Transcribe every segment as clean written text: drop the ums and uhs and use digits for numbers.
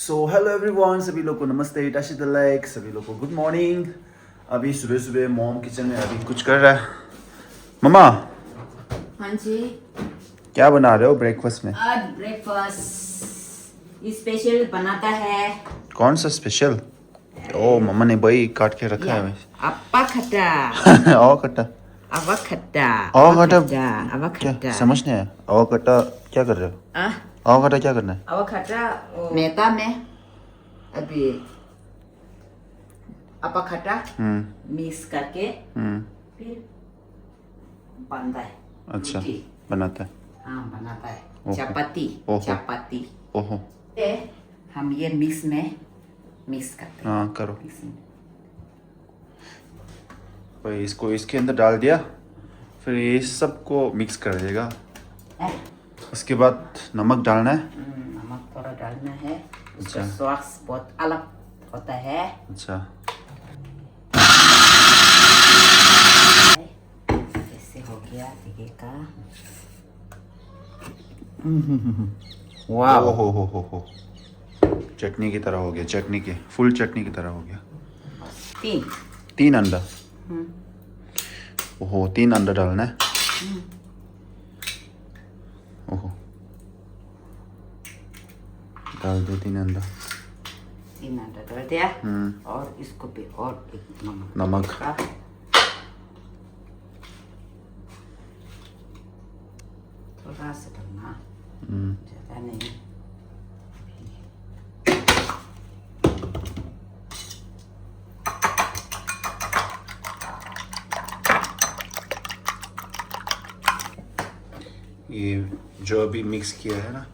So hello everyone, सभी लोग को नमस्ते, टाशी द लाइक, सभी लोग को गुड मॉर्निंग। अभी सुबह सुबह मॉम किचन में अभी कुछ कर रहा है। मम्मा हाँ जी। क्या बना रहे हो ब्रेकफास्ट में? आज ब्रेकफास्ट स्पेशल बनाता है। कौन सा स्पेशल? ओ मम्मा ने भाई काट के रखा है। apa kata आओ कट्टा। apa kata आओ apa कट्टा kata apa क्या kata समझ नहीं आया? आओ कट्टा क्या कर रहे हो? ah आओ कट्टा क्या करना है? apa kata मैदा में अभी apa kata मिक्स करके फिर बनता है। अच्छा रोटी। बनाता है। हाँ बनाता है ओहो। चपाती ओहो। चपाती। ओहो हम ये मिक्स में मिक्स करते हैं। हाँ करो। मिक्स में। भाई इसको इसके अंदर डाल दिया, फिर ये सबको मिक्स कर देगा। उसके बाद नमक डालना है। नमक थोड़ा डालना है। उसका अच्छा। स्वाद बहुत अलग होता है। अच्छा ऐसे हो गया देखिएगा। वाह हो चटनी की तरह हो गया, चटनी के फुल चटनी की तरह हो गया। तीन 3 अंडा। ओहो 3 अंडा डालना है। ओहो डाल दो 3 अंडा। तीन अंडा डाल दिया। और इसको भी और एक नमक। का थोड़ा सा डालना, ज़्यादा नहीं। ये जो अभी मिक्स किया है ना,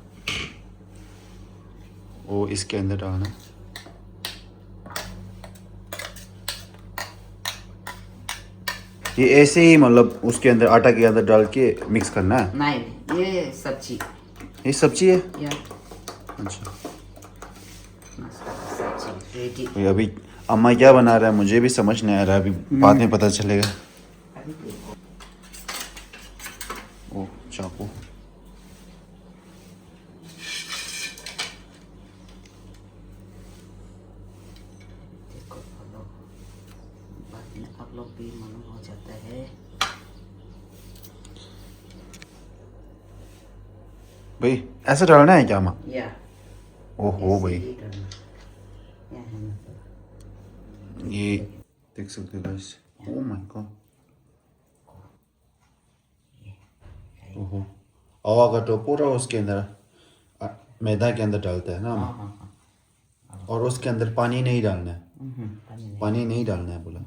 वो इसके अंदर डालना है। ये ऐसे ही मतलब उसके अंदर आटा के अंदर डाल के मिक्स करना है? नहीं ये सब्जी। ये सब्जी है? या अच्छा मसाला सब्जी रेडी। भाई अभी अम्मा क्या बना रहा है मुझे भी समझ नहीं आ रहा है, अभी बाद में पता चलेगा। ओ चाकू। देखो फॉलो, बाद में आप लोग भी मालूम हो जाता है। भाई ऐसा डालना है क्या अम्मा? या ओहो ऐसे भाई ही डालना। या है ना। ये देख सकते हो गाइस। Oh my God. ओहो आवागड्डो पूरा उसके अंदर मैदा के अंदर डालता है ना अम्मा? हाँ। और उसके अंदर पानी नहीं डालना है? पानी नहीं। पानी नहीं डालना है बोला।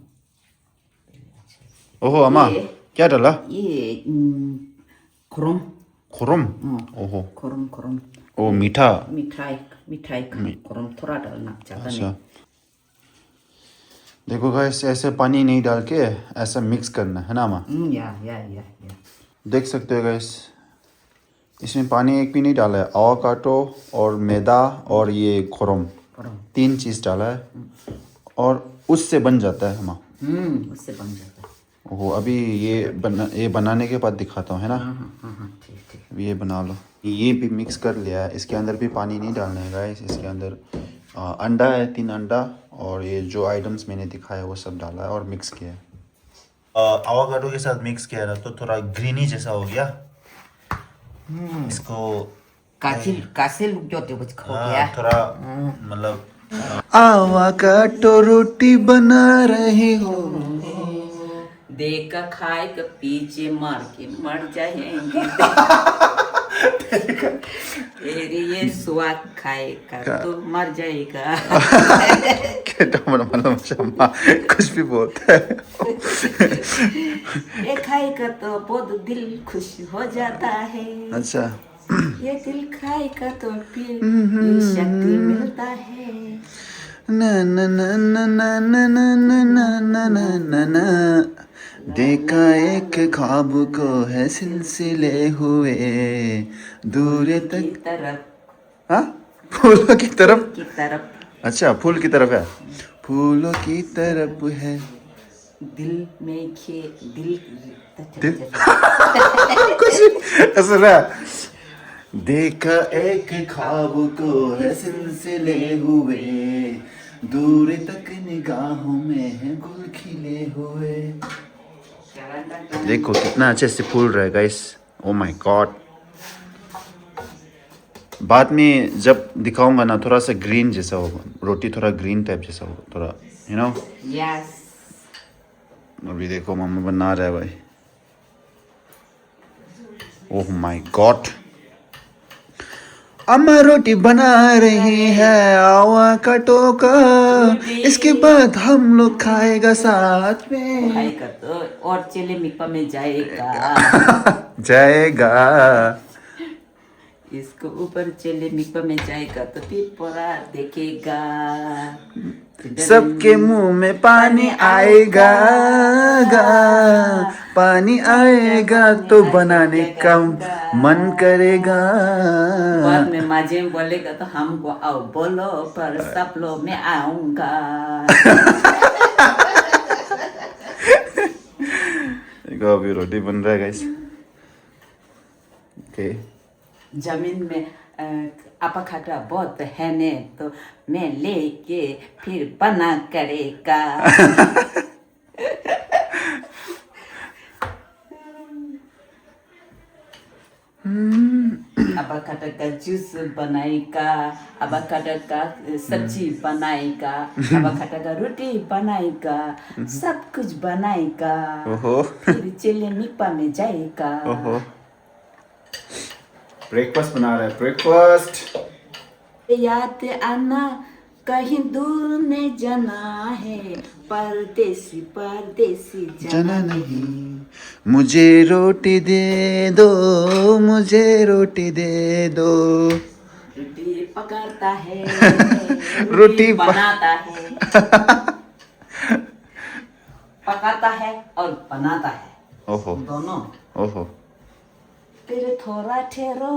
ओहो अम्मा क्या डाला? ये खुरम खुरम। ओहो खुरम ओ मीठा। मिठाई का खुरम थोड़ा डालना, ज़्यादा अच्छा नहीं। देखो गाइस ऐसे पानी नहीं डाल के ऐसा मिक्स करना है ना अम्मा? या देख सकते हो गाइस इसमें पानी एक भी नहीं डाला है। आवाकाडो और मैदा और ये खुरम खुरम 3 चीज़ डाला है और उससे बन जाता है अम्मा। उससे बन जाता है। ओहो अभी ये बनाने के बाद दिखाता हूँ है ना? हाँ ठीक। अभी ये बना लो। ये भी मिक्स कर लिया है, इसके अंदर भी पानी नहीं डालना है गाइस। इसके अंदर अंडा है 3 अंडा और ये जो आइटम्स मैंने दिखाया वो सब डाला है और मिक्स किया है। आवाकाडो के साथ मिक्स किया ना तो थोड़ा ग्रीनी जैसा हो गया। इसको कासिल जो कुछ हो गया। थोड़ा मतलब आवाकाडो रोटी बना रहे हो। देखा खाए के पीछे मार के मर जाएंगे। तेरी ये स्वाद खाएगा तो मर जाएगा। मतलब कुछ भी बोलता है। ये खाएगा तो बहुत दिल खुश हो जाता है। अच्छा ये दिल खाएगा तो फिर ये शक्ति मिलता है। ना ना ना ना ना ना ना ना ना ना ना ना देखा एक ख्वाब को है सिलसिले हुए दूर तक। की तरफ हाँ फूलों की तरफ। की तरफ अच्छा फूल की तरफ है, फूलों की तरफ है दिल में दिल कुछ ऐसा रहा देखा एक ख्वाब को है सिलसिले हुए, दूर तक निगाहों में है गुल खिले हुए। देखो कितना अच्छे से फूल रहा है गाइस। Oh my God. बाद में जब दिखाऊंगा ना थोड़ा सा ग्रीन जैसा होगा, रोटी थोड़ा ग्रीन टाइप जैसा होगा, थोड़ा यू नो। यस। अभी देखो मम्मा बना रहा है भाई। Oh my God. अम्मा रोटी बना रही है, आवा कटो का, इसके बाद हम लोग खाएगा साथ में। खाएगा तो और चले मिपा में जाएगा। जाएगा। इसको ऊपर चले मिपा में जाएगा तो पिपरा देखेगा। सबके मुंह में पानी आएगा गा, पानी आएगा तो बनाने का मन करेगा। बाद में माजे में बोलेगा तो हमको आओ बोलो, पर सब लोग मैं आऊंगा। देखो अभी रोटी बन रहा है गाइस। ओके। जमीन में आपा खाता बहुत है ने तो मैं लेके फिर बना करेगा। अबाकाटा का जूस बनाएगा, अबाकाटा का सब्जी बनाएगा, अबाकाटा का रोटी बनाएगा, सब कुछ बनाएगा। ओहो। फिर चले मिपा में जाएगा। ओहो। ब्रेकफास्ट बना रहा है, ब्रेकफास्ट। याद आना कहीं दूर में जाना है, परदेसी परदेसी जाना नहीं, मुझे रोटी दे दो, मुझे रोटी दे दो। रोटी पकाता है, रोटी बनाता है। पकाता है और बनाता है, ओहो दोनों। ओहो। फिर थोड़ा ठहरो,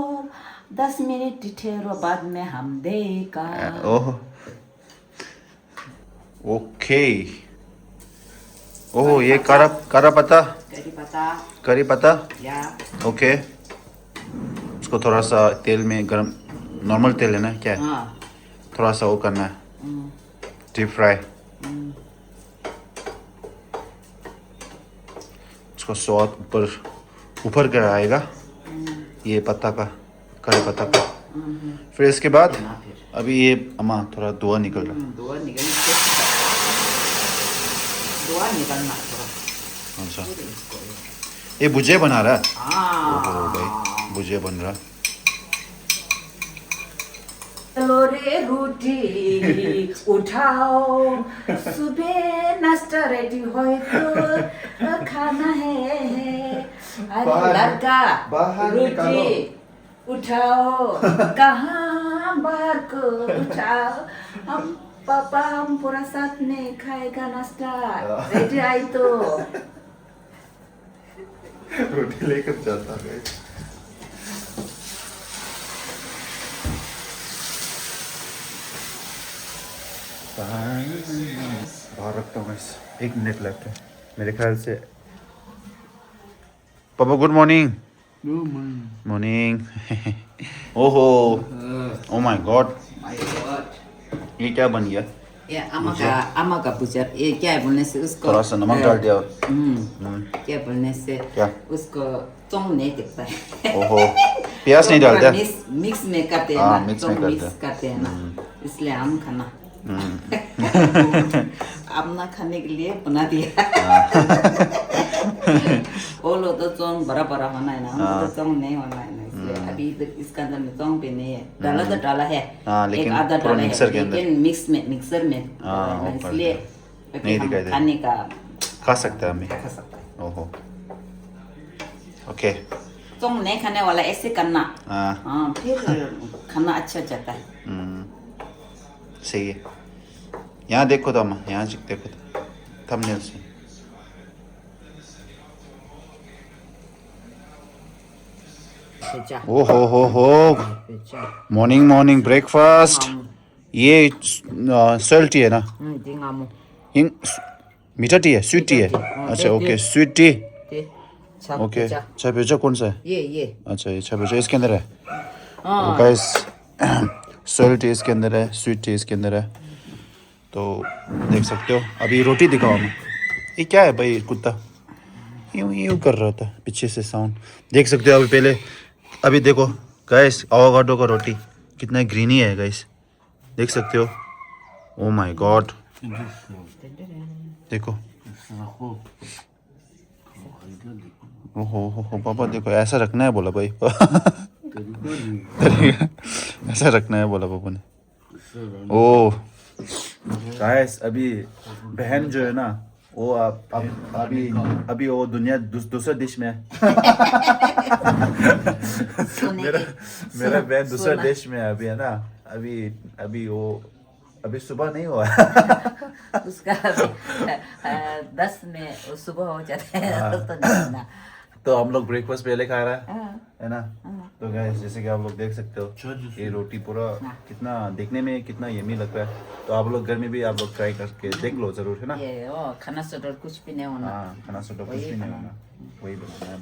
10 मिनट ठहरो, बाद में हम देगा। ओहो। ओके। ओह ये करी पत्ता। करी पत्ता। करी पत्ता। या ओके। उसको थोड़ा सा तेल में गरम, नॉर्मल तेल लेना है क्या? हाँ। थोड़ा सा वो करना है, डीप फ्राई। उसका स्वाद ऊपर का आएगा, ये पत्ता का, करी पत्ता का। फिर इसके बाद अभी ये अम्मा थोड़ा धुआं निकल रहा है। धुआं निकलना थोड़ा। अच्छा ये भुजिया बना रहा है। हाँ। भाई भुजिया बन रहा। चलो रे रोटी उठाओ, सुबह नाश्ता रेडी हो तो खाना है। अरे लड़का, रोटी उठाओ, कहाँ बाहर को उठाओ, हम पापा हम पूरा साथ में खाएगा नाश्ता। रेडी आई तो रोटी लेकर जाता है। बाहर रखता हूँ, 1 मिनट लेफ्ट है मेरे ख्याल से। पापा गुड मॉर्निंग। मॉर्निंग। ओहो, ओ माय गॉड, ये क्या बन गया? ये अम्मा का पूछा, ये क्या है बोलने से उसको थोड़ा सा नमक डाल दिया। क्या बोलने से क्या? उसको चोंग नहीं दिखता है। ओहो, प्याज नहीं डालते? मिक्स में करते हैं हाँ, ना, मिक्स चोंग में मिक्स करते हैं ना, इसलिए हम खाना अपना खाने के लिए बना दिया। वो लोग तो चोंग बड़ा बड़ा होना है ना, हमको तो चोंग नहीं होना है ना, इसलिए अभी इसका अंदर में चोंग भी नहीं है। डाला तो डाला है, एक आधा डाला है, लेकिन मिक्सर में इसलिए नहीं दिखाई दे, खाने का खा सकते हैं हम। खा सकता है। ओहो, ओके। चोंग नहीं खाने वाला ऐसे करना, हाँ, हाँ, फिर खाना अच्छा जाता है। सही है। यहाँ देखो तो अम्मा, यहाँ देखो तो थंबनेल से। ओहो हो, मॉर्निंग मॉर्निंग ब्रेकफास्ट। ये सॉल्ट टी है ना? हिंग, मीठा टी है, स्वीट टी है? अच्छा ओके, स्वीट टी। ओके, छपेचा कौन सा है? ये अच्छा ये छपेचा इसके अंदर है। हाँ। गाइस सॉल्ट इसके अंदर है, स्वीट इसके अंदर है, तो देख सकते हो। अभी रोटी दिखाओ मैं। ये क्या है भाई, कुत्ता यूं यूं कर रहा था पीछे से साउंड, देख सकते हो। अभी पहले अभी देखो गाइस, एवोकाडो का रोटी कितना ग्रीनी है गाइस, देख सकते हो। ओ माय गॉड, देखो। ओहो हो पापा देखो, ऐसा रखना है बोला भाई। ऐसा रखना है बोला पापा ने। ओ गाइस, अभी बहन जो है ना, वो अभी अभी वो दुनिया दूसरे देश में है। मेरा बहन दूसरे देश में है अभी, है ना। अभी अभी वो अभी सुबह नहीं हुआ। उसका 10 में वो सुबह हो जाता है तो नहीं ना। तो हम लोग ब्रेकफास्ट पहले खा रहा है ना। तो गाइस जैसे कि आप लोग देख सकते हो, ये रोटी पूरा कितना देखने में कितना यमी लग रहा है। तो आप लोग घर में भी आप लोग ट्राई करके देख लो जरूर, है ना। ये खाना सोडर कुछ भी नहीं होना। हाँ, खाना सोडा कुछ भी नहीं होना, वही बनाना है।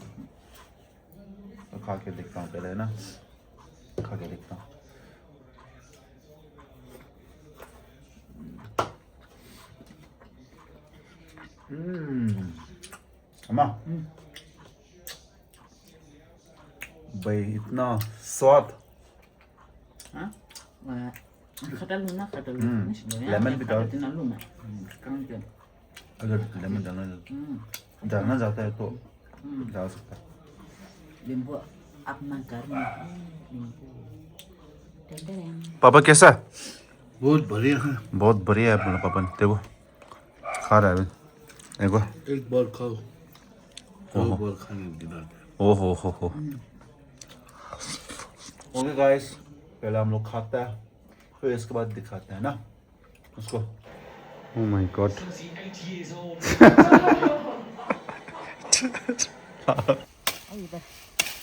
तो खा के देखता हूँ पहले, है ना, खा के देखता हूँ। अम्मा भाई, इतना स्वाद। हाँ? खट्टा लूना, खट्टा लेमन भी डाल, लूना। अगर लेमन डालना चाहता है तो डाल सकता है। नींबू अपना घर में पापा कैसा? बहुत बढ़िया है। बहुत बढ़िया है पापा ने, देखो खा रहा है अभी, देखो। एक बार खाओ, दो बार खाने दिला। ओहो हो। ओके गाइस, पहले हम लोग खाते हैं, फिर इसके बाद दिखाते हैं ना उसको। Oh my God. इधर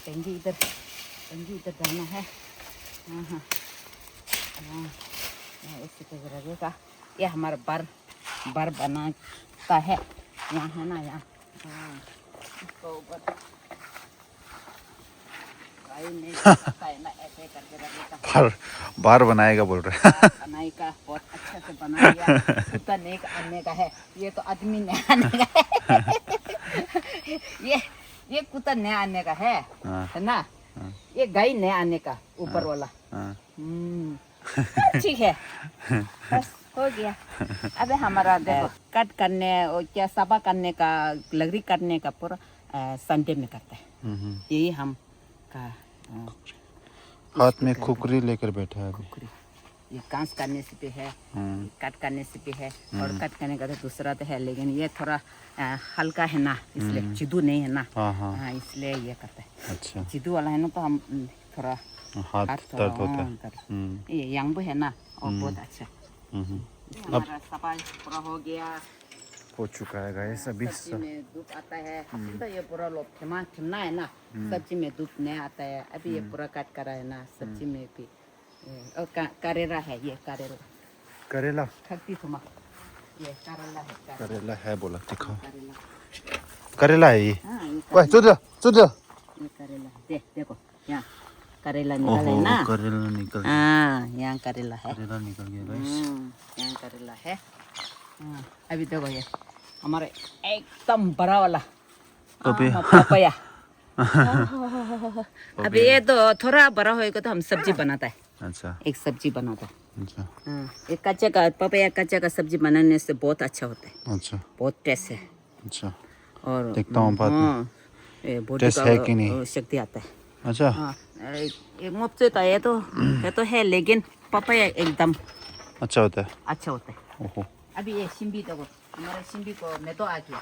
पेंगी इधर डालना है। हाँ हाँ हाँ, ऐसे तो लगेगा। ये हमारा बार बनाता है यहाँ, है ना, यहाँ। हाँ, इसको ऊपर नहीं करता है ना, ऐसे करके रखेगा। बार बनाएगा बोल रहे हैं। बनाएगा, बहुत अच्छा से बनाएगा। कुत्ता नहीं आने का है, ये तो आदमी नहीं आने का है। ये कुत्ता नहीं आने का है ना। ये गाय नहीं आने का, ऊपर वाला। ठीक है, बस हो गया। अबे हमारा देखो कट करने और क्या सफा करने का, लकड़ी काटने का पूरा संडे में करते हैं। यही हम का हाथ में खुकरी लेकर बैठा है अभी। ये कांस करने से भी है, कट करने से भी है, और कट करने का तो दूसरा तो है, लेकिन ये थोड़ा हल्का है ना, इसलिए जिदू नहीं है ना। हाँ, इसलिए ये करते हैं। अच्छा, जिदू वाला है ना तो हम थोड़ा हाथ दर्द होता है। ये यंग है ना, और बहुत अच्छा। हमारा सफाई पूरा हो गया, हो चुका है गाइस अभी। सब्जी में धूप आता है, तो ये पूरा लोग ठिमा है ना, सब्जी में धूप नहीं आता है। अभी ये पूरा कट करा है ना, सब्जी में भी। और करेला है, ये करेला खट्टी थुमा, ये करेला है। करेला है बोला, दिखाओ। करेला, करेला है ये। हाँ, ये ओए चुद ये करेला है। देखो यहाँ करेला निकल है ना। करेला निकल गया। हाँ, यहाँ करेला है। करेला निकल गया गाइस। यहाँ करेला है। अभी देखो ये हमारे एकदम बड़ा वाला पपाया। अभी ये तो थोड़ा बड़ा होएगा तो हम सब्जी बनाता है। अच्छा, एक सब्जी बनाता है। अच्छा, एक कच्चे का पपाया, कच्चे का सब्जी बनाने से बहुत अच्छा होता है, अच्छा, बहुत टेस्ट है। अच्छा, और देखता हूँ बाद में। बॉडी टेस्ट है कि नहीं? का शक्ति आता है। अच्छा, हाँ, एक मुफ्त तो ये तो है, लेकिन पपाया एकदम अच्छा होता है। अच्छा होता है। ओहो, अभी ये शिम्बी देखो, हमारे शिम्बी को मैं तो आ गया।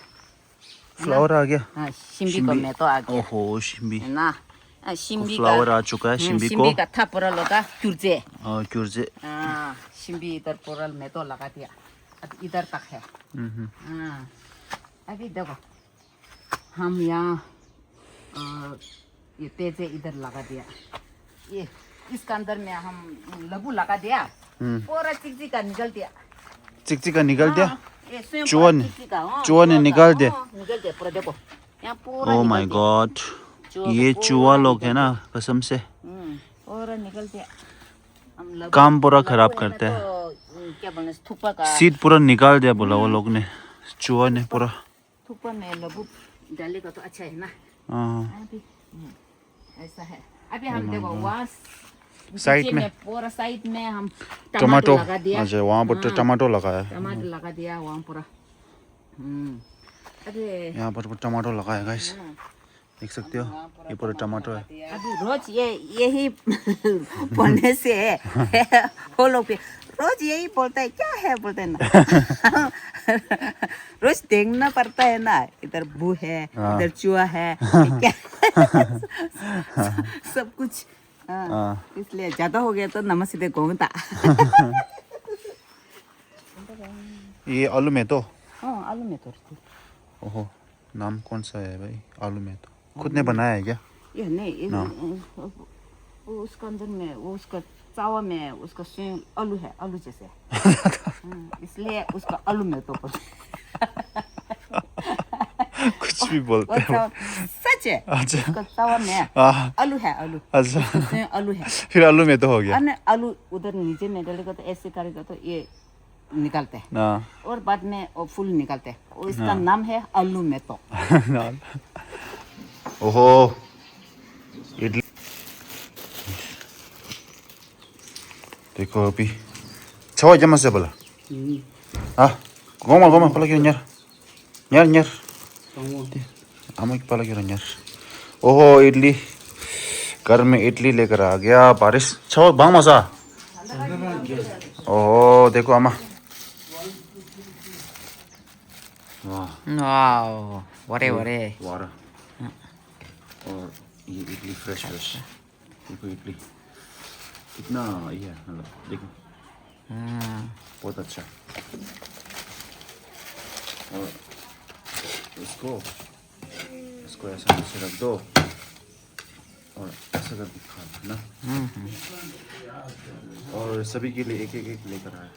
फ्लावर आ गया। हाँ, शिम्बी को मैं तो आ गया, ओहो, शिम्बी है ना। शिम्बी का फ्लावर आ चुका है। शिम्बी का था पूरा लगा क्यूरजे। क्यूरजे। हाँ, शिम्बी इधर पूरा मैं तो लगा दिया, अब इधर तक है। हाँ, अभी देखो हम यहाँ ये तेजे इधर लगा दिया। ये इसका अंदर में हम लबू लगा दिया, पूरा चिकचिक का निकल दिया। चिकचिक का निकल दिया। ये स्वयं चूहा पूरा चिकचिक का, हाँ, चूहा ने निकाल दिया। निकल दिया पूरा, देखो यहाँ पूरा ओह निकल माय दिया। गॉड, चूहा ये को चूहा पूरा लोग है निकल ना कसम से। पूरा निकलते हम लघु काम पूरा खराब लघु है ना करते हैं। तो, क्या बोलते हैं, थुप्पा का सीट पूरा निकाल दिया बोला वो लोग ने, चूहा ने पूरा। थुप्पा में लघु डालेगा तो अच्छा है ना। हाँ अभी ऐसा है। अभी हम देखो वहाँ साइड नीचे में पूरा साइड में हम टमाटो, टमाटो लगा दिया। अच्छा वहाँ पर तो हाँ, टमाटो लगाया है। टमाटर लगा दिया वहाँ पूरा। अरे यहाँ पर टमाटो लगाया गाइस, देख सकते हो ये पूरा टमाटो है। अभी रोज यही बोलने से वो लोग भी रोज यही बोलता है, क्या है बोलते हैं ना। रोज देखना पड़ता है ना, इधर बू है, इधर चूहा है, क्या सब कुछ। हाँ, इसलिए ज्यादा हो गया तो नमक सीधे घूमता। ये आलू में तो, हाँ आलू में तो ओहो नाम कौन सा है भाई, आलू में तो खुद ने बनाया है क्या? ये नहीं वो उसका अंदर में वो उसका चावा में उसका स्वयं आलू है, आलू जैसे। इसलिए उसका आलू में तो कुछ भी बोलते वो हैं। चावा सच है। अच्छा। उसका चावा में हाँ, आलू है, आलू अच्छा स्वयं आलू है। फिर आलू में तो हो गया अन्य आलू उधर नीचे में डालेगा तो ऐसे करेगा तो ये निकलते हैं ना। और बाद में वो फूल निकलते हैं, और इसका नाम है आलू में तो। ओहो इडली देखो अभी छवा जमा से बोला ah goma pala kira nyar amak pala kira nyar ओहो इडली घर में इडली लेकर आ गया बारिश छवा भांग मसा ओहो देखो अम्मा वाह वाओ वरे वारा और ये इडली फ्रेश देखो इडली कितना ये है मतलब देखो बहुत अच्छा। और इसको ऐसा नीचे रख दो और ऐसा करके खा ना। और सभी के लिए एक लेकर आया,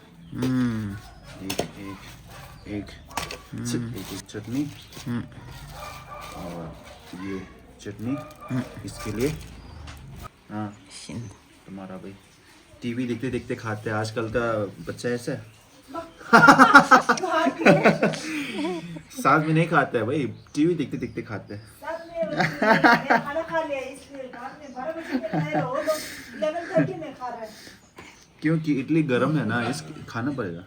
एक चटनी और ये चटनी इसके लिए। हाँ तुम्हारा भाई टीवी देखते देखते खाते हैं आजकल का बच्चा ऐसा है। साथ में नहीं खाते हैं भाई, टीवी देखते देखते खाते हैं। खाना खा लिया इसलिए रात में 12 बजे में खाए रहो, वो लोग 11:30 में खा रहे हैं। क्योंकि इडली गर्म है ना, इस खाना पड़ेगा।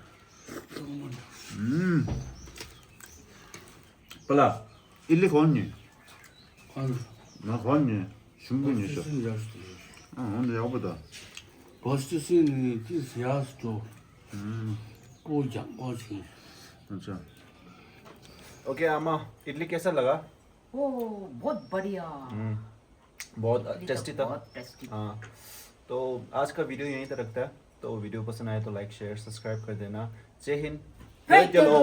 पला इडली कौन है ना, कौन है 충분히 있어. 근데 야보다 버스트스는 यास्तो पोची। अच्छा ओके अम्मा इडली कैसा लगा? ओ बहुत बढ़िया, बहुत टेस्टी था। बहुत टेस्टी। हाँ तो आज का वीडियो यहीं तक रखता है। तो वीडियो पसंद आए तो लाइक शेयर सब्सक्राइब कर देना। जय हिंद, जय चलो।